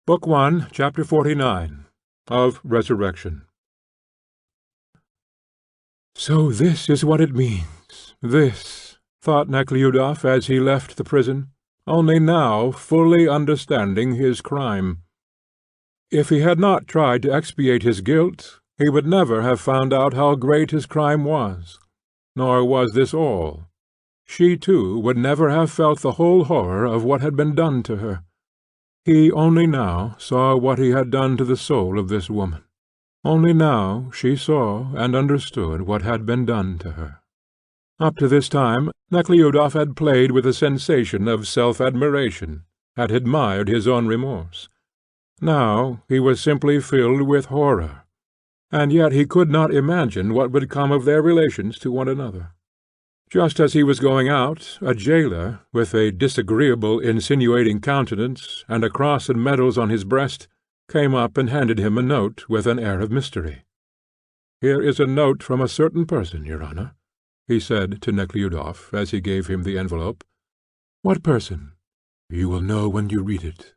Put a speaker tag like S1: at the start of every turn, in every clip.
S1: Book 1, Chapter 49, of Resurrection. "So this is what it means, this," thought Nekhludoff as he left the prison, only now fully understanding his crime. If he had not tried to expiate his guilt, he would never have found out how great his crime was. Nor was this all. She, too, would never have felt the whole horror of what had been done to her. He only now saw what he had done to the soul of this woman. Only now she saw and understood what had been done to her. Up to this time Nekhludoff had played with a sensation of self-admiration, had admired his own remorse. Now he was simply filled with horror, and yet he could not imagine what would come of their relations to one another. Just as he was going out, a jailer, with a disagreeable, insinuating countenance, and a cross and medals on his breast, came up and handed him a note with an air of mystery. "Here is a note from a certain person, your honour," he said to Nekhludoff as he gave him the envelope. "What person?" "You will know when you read it."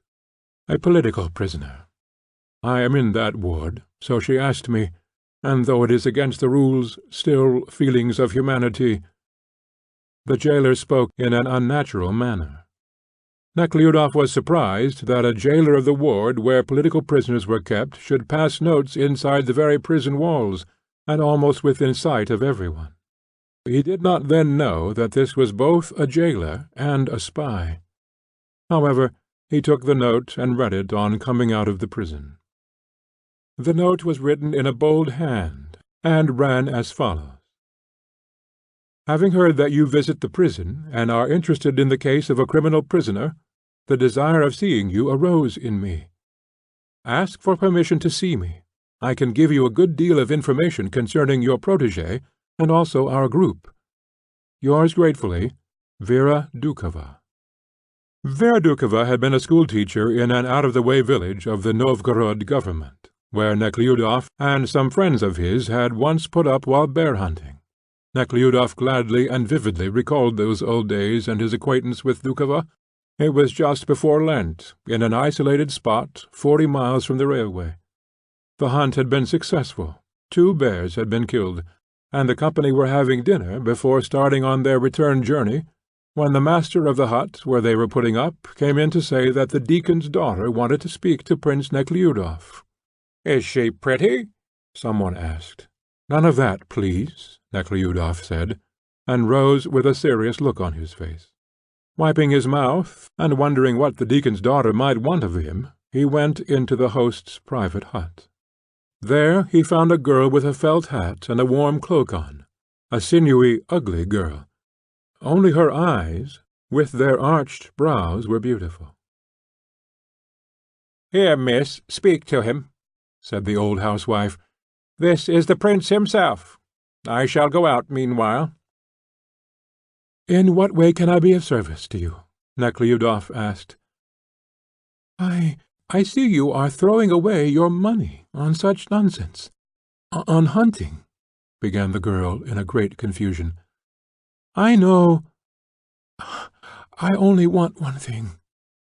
S1: "A political prisoner. I am in that ward, so she asked me, and though it is against the rules, still feelings of humanity—" The jailer spoke in an unnatural manner. Nekhludoff was surprised that a jailer of the ward where political prisoners were kept should pass notes inside the very prison walls, and almost within sight of everyone. He did not then know that this was both a jailer and a spy. However, he took the note and read it on coming out of the prison. The note was written in a bold hand, and ran as follows. "Having heard that you visit the prison, and are interested in the case of a criminal prisoner, the desire of seeing you arose in me. Ask for permission to see me. I can give you a good deal of information concerning your protégé, and also our group. Yours gratefully, Vera Doukhova." Vera Doukhova had been a schoolteacher in an out-of-the-way village of the Novgorod government, where Nekhludoff and some friends of his had once put up while bear-hunting. Nekhludoff gladly and vividly recalled those old days and his acquaintance with Doukhova. It was just before Lent, in an isolated spot 40 miles from the railway. The hunt had been successful, 2 bears had been killed, and the company were having dinner before starting on their return journey, when the master of the hut where they were putting up came in to say that the deacon's daughter wanted to speak to Prince Nekhludoff. "Is she pretty?" someone asked. "None of that, please," Nekhludoff said, and rose with a serious look on his face. Wiping his mouth, and wondering what the deacon's daughter might want of him, he went into the host's private hut. There he found a girl with a felt hat and a warm cloak on, a sinewy, ugly girl. Only her eyes, with their arched brows, were beautiful. "Here, miss, speak to him," said the old housewife. "This is the prince himself. I shall go out meanwhile." "In what way can I be of service to you?" Nekhludoff asked. I see you are throwing away your money on such nonsense. On hunting," began the girl in a great confusion. "I know. I only want one thing,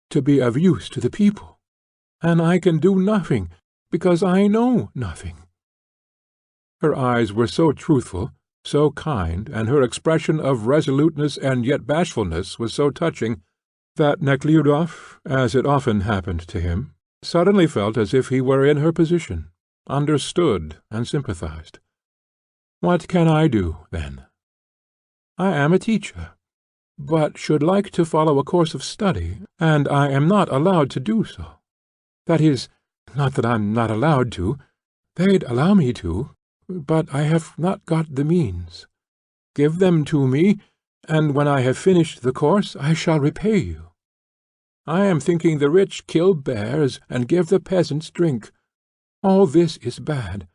S1: to be of use to the people, and I can do nothing, because I know nothing." Her eyes were so truthful, so kind, and her expression of resoluteness and yet bashfulness was so touching, that Nekhludoff, as it often happened to him, suddenly felt as if he were in her position, understood and sympathized. "What can I do, then?" "I am a teacher, but should like to follow a course of study, and I am not allowed to do so. That is, not that I'm not allowed to. They'd allow me to, but I have not got the means. Give them to me, and when I have finished the course I shall repay you. I am thinking the rich kill bears and give the peasants drink. All this is bad.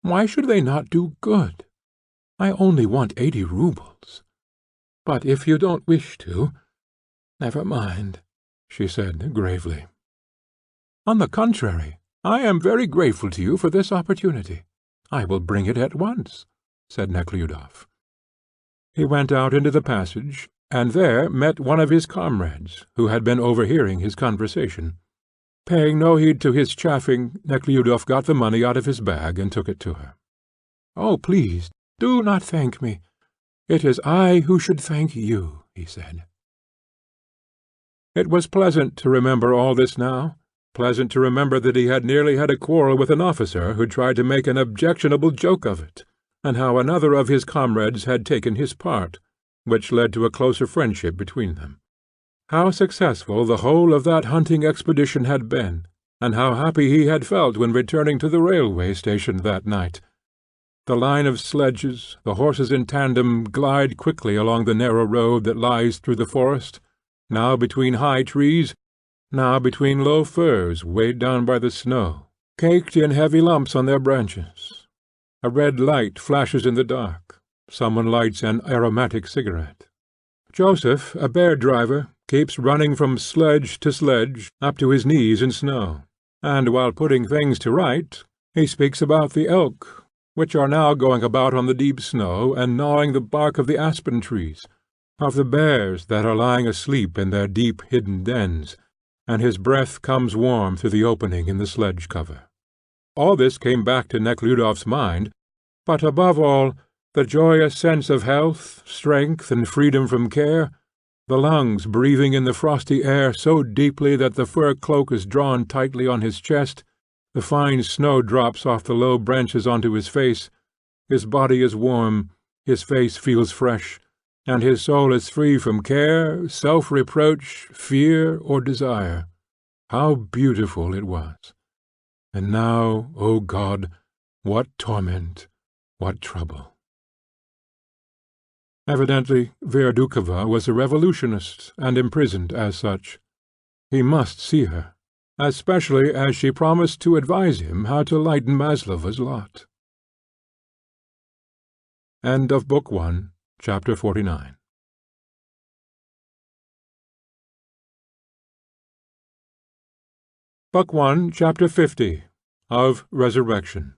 S1: Why should they not do good? I only want 80 roubles. But if you don't wish to, never mind," she said gravely. "On the contrary, I am very grateful to you for this opportunity. I will bring it at once," said Nekhludoff. He went out into the passage, and there met one of his comrades, who had been overhearing his conversation. Paying no heed to his chaffing, Nekhludoff got the money out of his bag and took it to her. "Oh, please, do not thank me. It is I who should thank you," he said. It was pleasant to remember all this now, pleasant to remember that he had nearly had a quarrel with an officer who tried to make an objectionable joke of it, and how another of his comrades had taken his part, which led to a closer friendship between them. How successful the whole of that hunting expedition had been, and how happy he had felt when returning to the railway station that night. The line of sledges, the horses in tandem, glide quickly along the narrow road that lies through the forest, now between high trees, now between low firs weighed down by the snow, caked in heavy lumps on their branches. A red light flashes in the dark. Someone lights an aromatic cigarette. Joseph, a bear driver, keeps running from sledge to sledge up to his knees in snow, and while putting things to right, he speaks about the elk, which are now going about on the deep snow and gnawing the bark of the aspen trees, of the bears that are lying asleep in their deep hidden dens, and his breath comes warm through the opening in the sledge cover. All this came back to Nekhludoff's mind, but above all, the joyous sense of health, strength, and freedom from care, the lungs breathing in the frosty air so deeply that the fur cloak is drawn tightly on his chest, the fine snow drops off the low branches onto his face, his body is warm, his face feels fresh, and his soul is free from care, self-reproach, fear, or desire. How beautiful it was! And now, O God, what torment, what trouble! Evidently Verdukova was a revolutionist, and imprisoned as such. He must see her, especially as she promised to advise him how to lighten Maslova's lot. End of Book 1, Chapter 49. Book 1, Chapter 50, of Resurrection.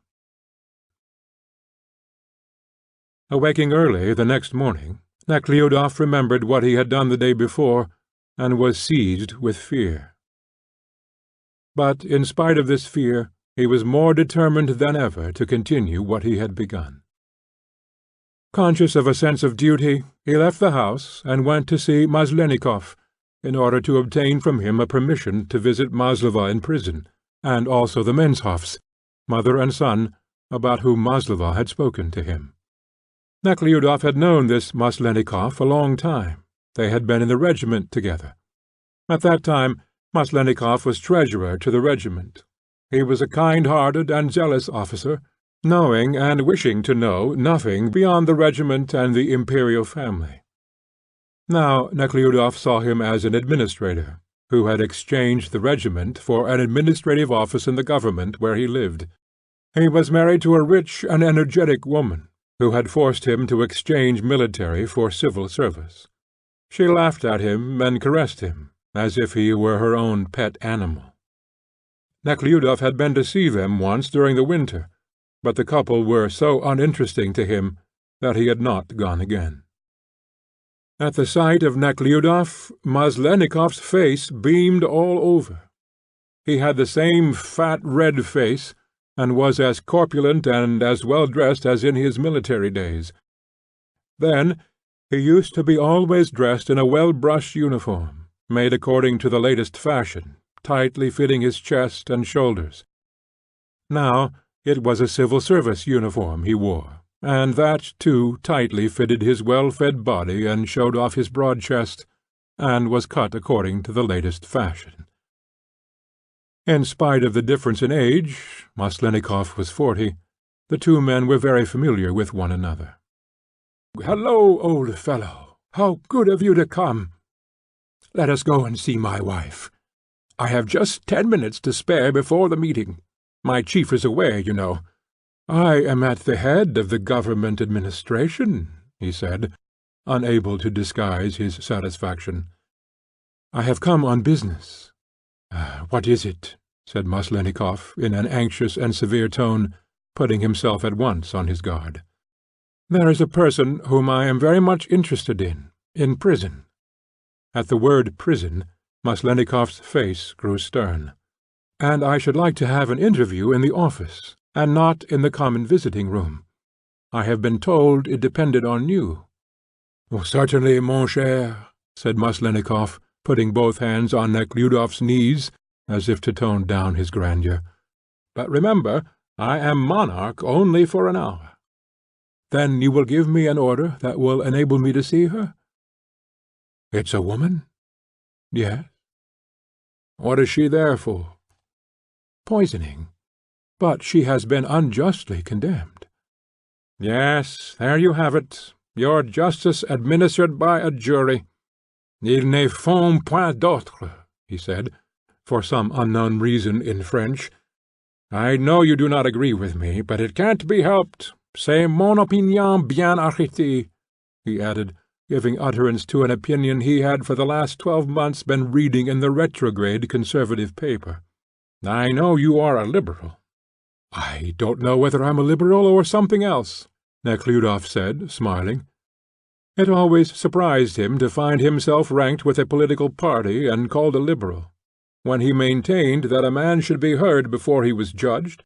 S1: Awaking early the next morning, Nekhludoff remembered what he had done the day before, and was seized with fear. But, in spite of this fear, he was more determined than ever to continue what he had begun. Conscious of a sense of duty, he left the house and went to see Maslenikov, in order to obtain from him a permission to visit Maslova in prison, and also the Menshoffs, mother and son, about whom Maslova had spoken to him. Nekhludoff had known this Maslenikov a long time. They had been in the regiment together. At that time Maslenikov was treasurer to the regiment. He was a kind-hearted and zealous officer, knowing and wishing to know nothing beyond the regiment and the imperial family. Now Nekhludoff saw him as an administrator, who had exchanged the regiment for an administrative office in the government where he lived. He was married to a rich and energetic woman, who had forced him to exchange military for civil service. She laughed at him and caressed him, as if he were her own pet animal. Nekhludoff had been to see them once during the winter, but the couple were so uninteresting to him that he had not gone again. At the sight of Nekhludoff, Maslenikov's face beamed all over. He had the same fat red face, and was as corpulent and as well dressed as in his military days. Then he used to be always dressed in a well-brushed uniform, made according to the latest fashion, tightly fitting his chest and shoulders. Now it was a civil service uniform he wore, and that, too, tightly fitted his well-fed body and showed off his broad chest, and was cut according to the latest fashion. In spite of the difference in age, Maslenikov was 40, the two men were very familiar with one another. "Hello, old fellow! How good of you to come! Let us go and see my wife. I have just 10 minutes to spare before the meeting. My chief is away, you know. I am at the head of the government administration," he said, unable to disguise his satisfaction. "I have come on business." "What is it?" said Maslenikov, in an anxious and severe tone, putting himself at once on his guard. "There is a person whom I am very much interested in prison." At the word prison, Maslenikov's face grew stern. and I should like to have an interview in the office, and not in the common visiting-room. I have been told it depended on you." "Certainly, mon cher," said Maslennikoff, putting both hands on Nekhludoff's knees, as if to tone down his grandeur. "But remember, I am monarch only for an hour." "Then you will give me an order that will enable me to see her?" "It's a woman?" "Yes." "What is she there for?" "Poisoning. But she has been unjustly condemned." "Yes, there you have it. Your justice administered by a jury. Ils ne font point d'autre," he said, for some unknown reason in French. "I know you do not agree with me, but it can't be helped. C'est mon opinion bien arrêtée," he added, giving utterance to an opinion he had for the last 12 months been reading in the retrograde Conservative paper. "I know you are a Liberal." "I don't know whether I'm a Liberal or something else," Nekhludoff said, smiling. It always surprised him to find himself ranked with a political party and called a Liberal, when he maintained that a man should be heard before he was judged,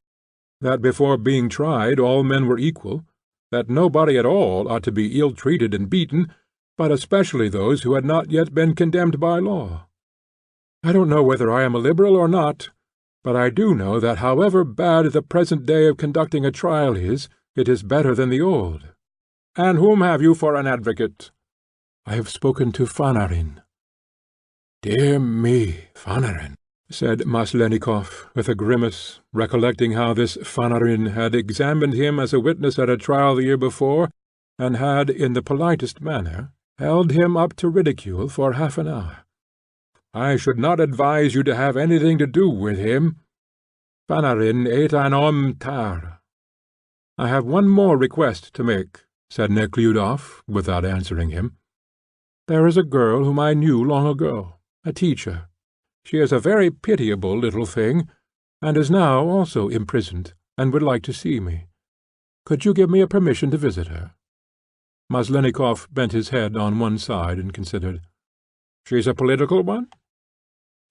S1: that before being tried all men were equal, that nobody at all ought to be ill-treated and beaten, but especially those who had not yet been condemned by law. I don't know whether I am a Liberal or not, but I do know that however bad the present day of conducting a trial is, it is better than the old. And whom have you for an advocate?" "I have spoken to Fanarin." "Dear me, Fanarin," said Maslennikoff, with a grimace, recollecting how this Fanarin had examined him as a witness at a trial the year before, and had, in the politest manner, held him up to ridicule for half an hour. "I should not advise you to have anything to do with him. Fanarin est un homme tare." "I have one more request to make," said Nekhludoff, without answering him. "There is a girl whom I knew long ago, a teacher. She is a very pitiable little thing, and is now also imprisoned, and would like to see me. Could you give me a permission to visit her?" Maslennikoff bent his head on one side and considered. "She's a political one?"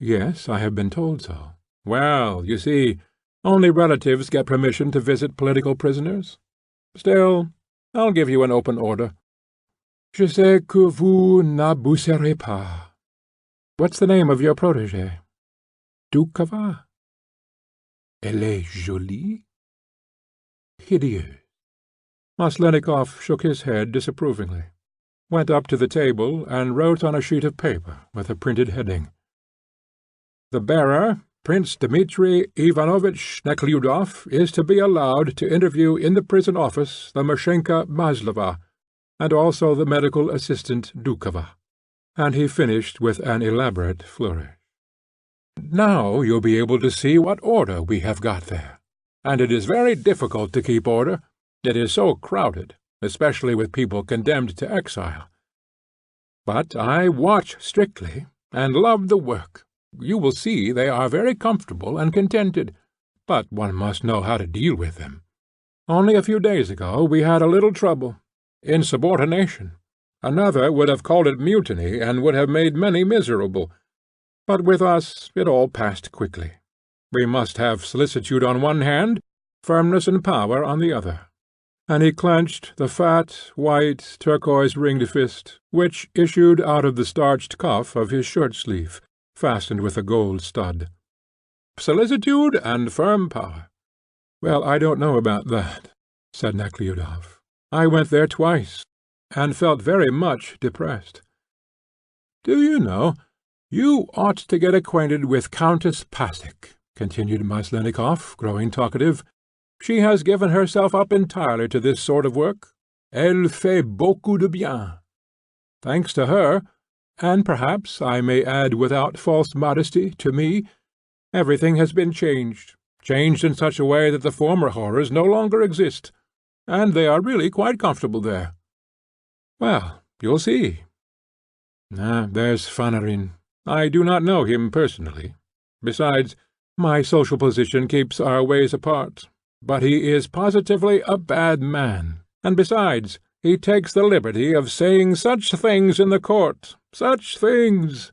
S1: "Yes, I have been told so." "Well, you see, only relatives get permission to visit political prisoners. Still, I'll give you an open order." "Je sais que vous n'abuserez pas. What's the name of your protégée?" "Dukova." "Elle est jolie?" "Hideous." Maslennikoff shook his head disapprovingly, went up to the table, and wrote on a sheet of paper with a printed heading: "The bearer, Prince Dmitri Ivanovitch Nekhludoff, is to be allowed to interview in the prison office the Mashenka Maslova, and also the medical assistant Dukova." And he finished with an elaborate flourish. "Now you'll be able to see what order we have got there. And it is very difficult to keep order. It is so crowded, especially with people condemned to exile. But I watch strictly, and love the work. You will see they are very comfortable and contented, but one must know how to deal with them. Only a few days ago we had a little trouble. Insubordination. Another would have called it mutiny, and would have made many miserable. But with us it all passed quickly. We must have solicitude on one hand, firmness and power on the other." And he clenched the fat, white, turquoise-ringed fist, which issued out of the starched cuff of his shirt-sleeve, fastened with a gold stud. "Solicitude and firm power." "Well, I don't know about that," said Nekhludoff. "I went there twice, and felt very much depressed." "Do you know, you ought to get acquainted with Countess Pasek," continued Maslennikoff, growing talkative. "She has given herself up entirely to this sort of work. Elle fait beaucoup de bien. Thanks to her, and perhaps I may add without false modesty, to me, everything has been changed in such a way that the former horrors no longer exist, and they are really quite comfortable there. Well, you'll see. There's Fanarin. I do not know him personally. Besides, my social position keeps our ways apart. But he is positively a bad man, and besides, he takes the liberty of saying such things in the court, such things."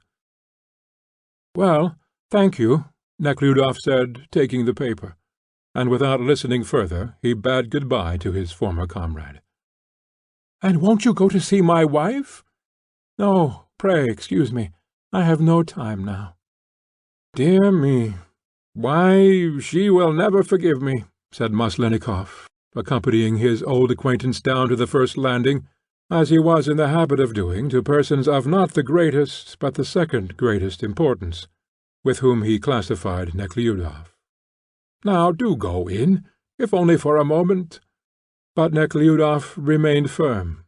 S1: "Well, thank you. Nekhludoff said, taking the paper, and without listening further he bade good-bye to his former comrade. "And won't you go to see my wife?" "No, pray excuse me. I have no time now." "Dear me! Why, she will never forgive me," said Maslennikoff, accompanying his old acquaintance down to the first landing, as he was in the habit of doing to persons of not the greatest but the second greatest importance, with whom he classified Nekhludoff. "Now do go in, if only for a moment." But Nekhludoff remained firm,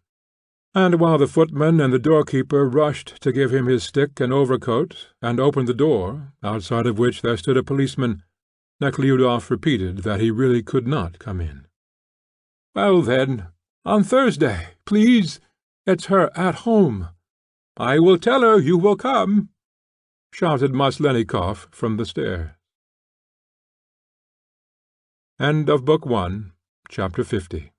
S1: and while the footman and the doorkeeper rushed to give him his stick and overcoat, and opened the door, outside of which there stood a policeman, Nekhludoff repeated that he really could not come in. "Well, then, on Thursday, please. It's her at home." "I will tell her you will come," shouted Maslennikoff from the stairs. End of Book 1, Chapter 50.